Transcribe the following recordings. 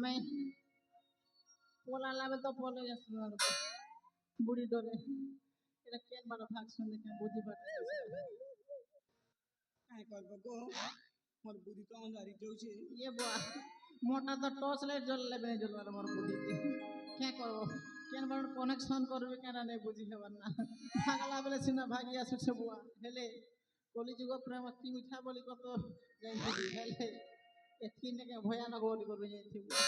मैं पोला लावे तो पोले बुढ़ी डोले এটা কেন বড় ভাগ শুনে কেন বুঝি পারতেছি কাই করব গো মোর বুদ্ধি তো আমার হারি যাচ্ছে ইয়ে বুয়া মোটা তো টর্চ লাইট জ্বললে বেনে জ্বলবার মোর বুদ্ধিতে কে করব কেন বড় কানেকশন করবে কেন নেই বুঝি হবার না ভাগলা বলে সিনা ভাগি আসছে বুয়া হেলে কলিযুগ প্রেম কি মিঠা বলি কত যাইছি হেলে এথি নাকি ভয়ানক বলি করবে যাইছি বুয়া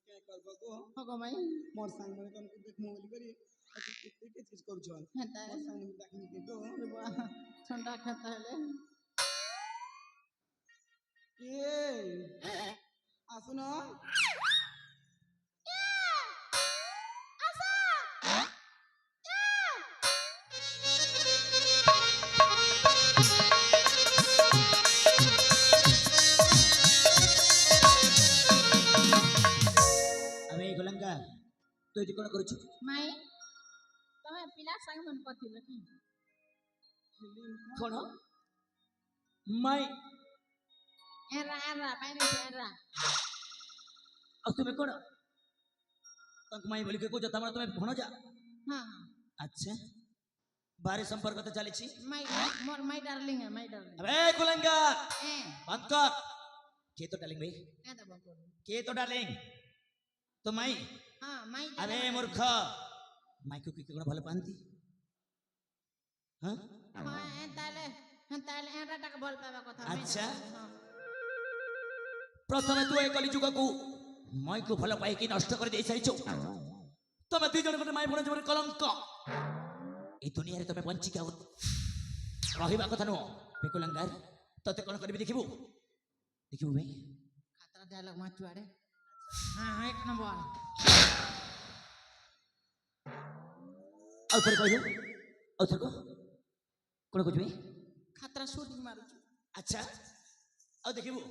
কাই করব গো হগো মাই মোর সাঙ্গ মানে তুমি দেখ মোবাইল করি কেতে চিজ করছ হ্যাঁ তাই মোর সাঙ্গ ডাকিনি কে গো বুয়া ঠান্ডা খেতে হলে কে আসুন আমি গোলাঙ্গা তুই কি কোন করছ মাই তুমি পিলা সাঙ্গ মন করছিল কি কোন মাই এরা এরা বাইরে এরা ଆଉ ତୁମେ କଣ ତାଙ୍କୁ ମାଇଁ ବୋଲିକି କହୁଛ ତମର ତୁମେ ଭଣଜା हाँ ଆଚ୍ଛା ବାରି ସମ୍ପର୍କ ତ ଚାଲିଛି माय डार्लिंग है माय डार्लिंग अबे कुलंगा ए बंद कर के तो डार्लिंग भाई क्या दबा कर के तो डार्लिंग तो माई हां माय अबे मूर्ख माई को की कोण भले पांती हां हां ताले एटा टक बोल पाबा कथा अच्छा प्रथमे तू ए कली जुग को माई को भले पाई कि नष्ट कर दे सारिछो तमे दुई जन को माई भण जबर कलंक ए दुनिया रे तमे बंची का रहिबा कथा नो बेकुलंगार तते कोन करबी देखिबू देखिबू भाई खतरा डायलॉग माचुआड़े हां एक नंबर और फिर कहू और फिर को कोन कहबी खतरा शूटिंग मारू अच्छा और देखिबू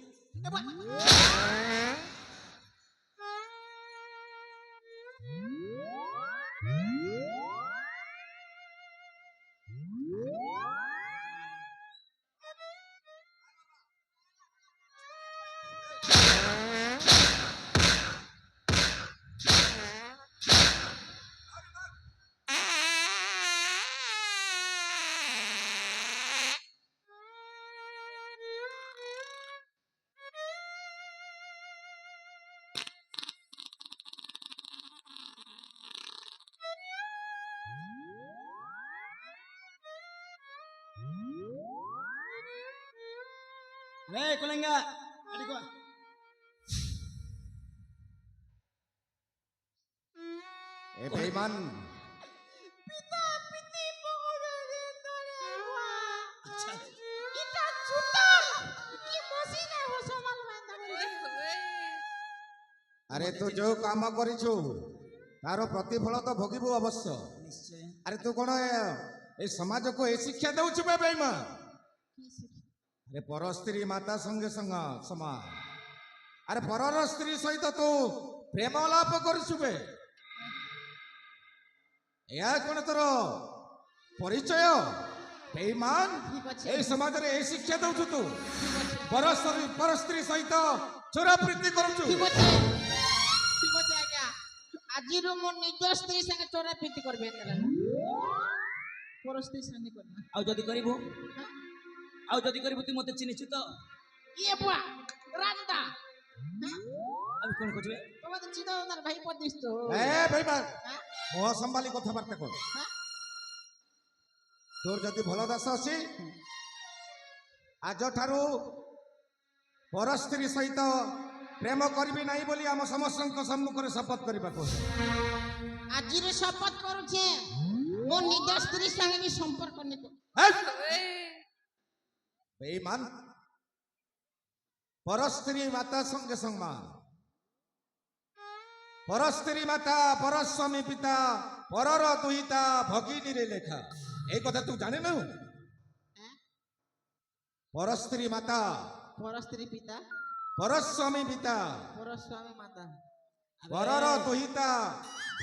रे कुलंगा अड़ी को ए बेईमान पिता पिती पगड़े रे तोरे हुआ अच्छा इटा छुटा की मशीन है हो संभाल बांधा बोले अरे तू जो काम करिछु तार प्रतिफल तो भोगिबु अवश्य निश्चय अरे तू कोन ए समाज को ए शिक्षा दउछु बे बेईमान अरे पर स्त्री माता संगे संग समा अरे परर स्त्री सहित तू प्रेम लाप करिछु बे या कोन तोर परिचय बेईमान ए समाज रे ए शिक्षा दउछु तू पर स्त्री सहित चोरा प्रीति करूछु ठीक আছে आज्ञा আজি रो मोर निज स्त्री संगे चोरा प्रीति करबे तला पर स्त्री संगे करना आउ जदी करिबू आउ जदी करिबू तू मते चिनिछु तो ये बुआ रांदा अब कोन खोजबे तोमा तो चिदा उनार भाई पदिस तो ए बेईमान मोह संभाली कथबार्ता कर तोर जदि भल दास अछि आज ठारू पर स्त्री सहित प्रेम करबी नाही बोली हम समस्त सम्मुख रे शपथ करबा को আজি रे शपथ करू छे मोर निज स्त्री संगे भी संपर्क करने को बेईमान पर स्त्री माता संगे संगमान पर स्त्री माता पर स्वामी पिता परर दुहिता भगिनी रे लेखा ए कथा तू जाने न पर स्त्री माता पर स्त्री पिता पर स्वामी पिता पर स्वामी माता परर दुहिता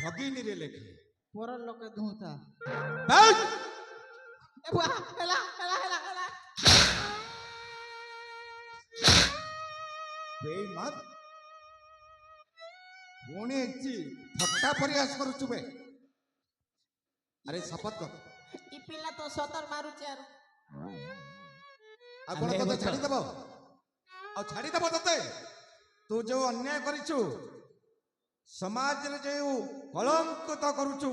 भगिनी रे लेखा पर लोक दुहता बैठ ए बुआ हेला बेईमान ପୁଣି ଏଠି ଥଟ୍ଟା ପରିହାସ କରୁଛୁ ବେ ଆରେ ଶପଥ କର ଇ ପିଲା ତ ସତର ମାରୁଛି ଆର ଆଉ କଣ ଆରେ ତତେ ମୂର୍ଖ। ଛାଡ଼ିଦେବ ଆଉ ଛାଡ଼ିଦେବ ତତେ ତୁ ଯୋଉ ଅନ୍ୟାୟ କରିଛୁ ସମାଜରେ ଯୋଉ କଳଙ୍କିତ କରୁଛୁ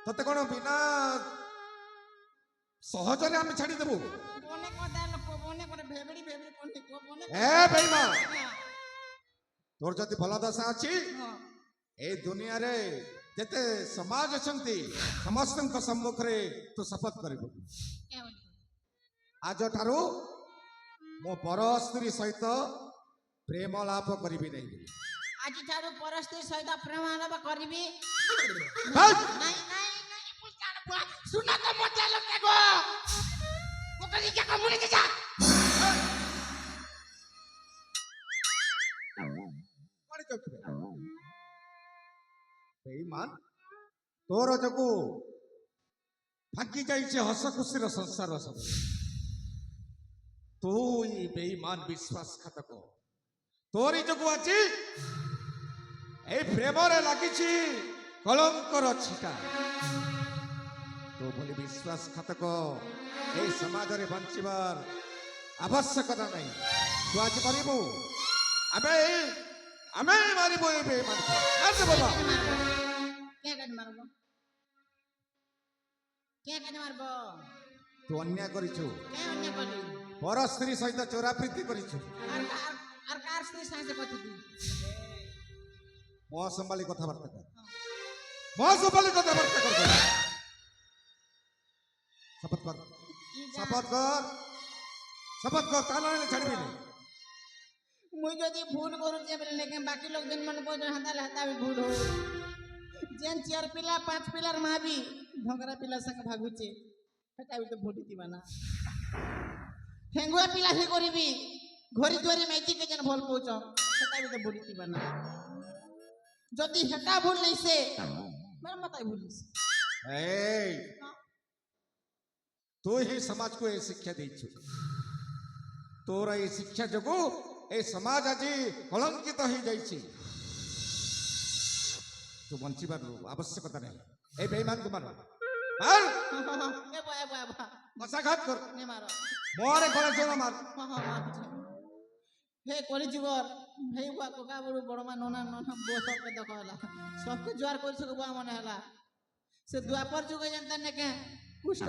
ତତେ କଣ ବିନା ସହଜରେ ଆମେ ଛାଡ଼ିଦେବୁ ମନେ କଥା ଲୋକ ମନେ করে ভেবড়ি ভেবড়ি কোন ঠিক মনে ଏ ବେଇମାନ ତୋର ଯଦି ଭଲ ଦଶା ଅଛି হ্যাঁ এই ଦୁନିଆରେ ଯେତେ ସମାଜ ଅଛନ୍ତି ସମସ୍ତଙ୍କ ସମ୍ମୁଖରେ ତୁ ଶପଥ କରିବୁ কেমন ଆଜଠାରୁ ମୁଁ ପର ସ୍ତ୍ରୀ ସହିତ ପ୍ରେମ ଲାଭ କରିବି ନାହିଁ আজি ঠারু পরস্ত্রী সহিত প্রেম আলাপ করিবি হেই! নাই নাই নাই পুস্তান শুনা তো মজা লোকে গো মোকে দিকে কমুনে যা କୁଆଡ଼େ ଯାଉଛୁ ବେ? ବେଇମାନ ତୋର ଯୋଗୁ ଭାଙ୍ଗି ଯାଇଛି ହସ ଖୁସିର ସଂସାର ସବୁ ତୁ ଇ ବେଇମାନ ବିଶ୍ୱାସଘାତକ ତୋରି ଯୋଗୁ ଆଜି এই প্রেমরে লাগিছি কলঙ্কর ছিটা তো বলি বিশ্বাসঘাতক এই সমাজরে বঞ্চিবার আবশ্যকতা নাই তু আজ মারিবু আমি আমি মারিবু এই বেইমানকে আরে বাবা কে কাজ মারবো কে কাজ মারবো তু অন্যায় করিছু কে অন্য কলি পর স্ত্রী সহিত চোরাপ্রীতি করিছু আর কার স্ত্রী সাথে কথা দি মো সম্ভালি কথাবার্তা কর মো সম্ভালি কথাবার্তা কর শপথ কর শপথ কর শপথ কর তা নইলে ছাড়বি না মুই যদি ভুল করুছে বলে লেকে বাকি লোক দিন মনে কই হাতালে হাতা भी ভুল हो जेन चार पिला पांच पिलार माँ भी ढोंगरा पिला संग भागुचे हेटा भी तो भूली दिबा ना ठेंगुआ पिला ही करिबी घरी द्वारी मैची के जन भल पहुंच हेटा भी तो भूली दिबा ना যদি হেটা ভুল নাইছে মের মাথায় ভুলিস এই তু হি সমাজକୁ এই শিক্ষা ଦେଇଛୁ তোর এই শিক্ষা যোগু এই সমাজ আজি কলঙ্কিত হয়ে যাইছি তু বঞ্চিবার আবশ্যকতা নাই এই বেঈমানকে মার মার এবা এবা এবা মশাঘাত কর নে মারো মরে গলা জোড়া মার হে কলি যুগর হে বুয়া কোকা বড় বড় মা ননা ননা বো সবকে দেখো হলা সবকে জোয়ার কইছ বুয়া মনে হলা সে দ্বাপর যুগে জানতা না কে কুষ্ঠ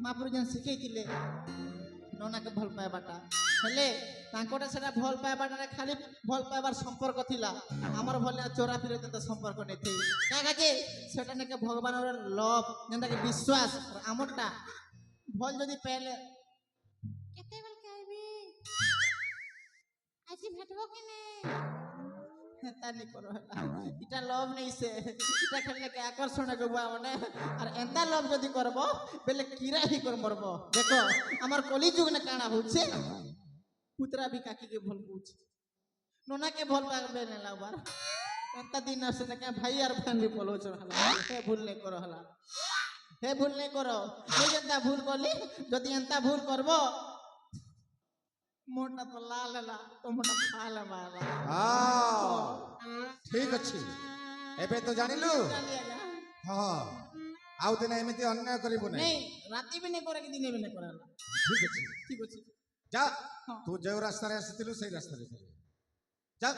মাপুর যেন শিখাইছিলে ননাকে ভাল পাইবাটা হেলে তাঙ্কটা সেটা ভাল পাইবাটা খালি ভাল পাইবার সম্পর্ক থিলা আমার ভলে চোরা ফিরে তো সম্পর্ক নেই থি কাজে সেটা নাকি ভগবানের লভ যেটা কি বিশ্বাস আমরটা ভাল যদি পেলে কেতেবেল কাইবি আজি ভেটব কেনে তানি করো এটা লভ নেই সে এটা খেললে কে আকর্ষণ করবো মানে আর এন্তা লভ যদি করব বেলে কিরা হি কর মরব দেখো আমার কলি যুগ না কানা হচ্ছে পুতরা भी কাকি के ভুল বুঝ নোনা के ভুল পাবে না লাবার এন্তা দিন আসে না কে ভাই আর ফ্যামিলি পলো চল হলা হে ভুল নাই করো হলা হে ভুল নাই করো এই যেটা ভুল করলি যদি এন্তা ভুল করব মোটা তো লাল হেলা তো মোটা ফাল বাবা ঠিক ଅଛି ଏବେ ତ ଜାଣିଲୁ ହଁ ଆଉ ଦିନ ଏମିତି ଅନ୍ୟାୟ କରିବୁ ନାହିଁ नहीं राती भी नहीं करे कि दिन भी नहीं करे ଠିକ ଅଛି ठीक ଅଛି ଯା ହଁ। ତୁ ଯେଉଁ ରାସ୍ତାରେ ଆସିଥିଲୁ ସେଇ ରାସ୍ତାରେ ଚାଲ ଯା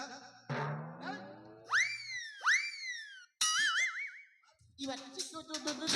ई बात तू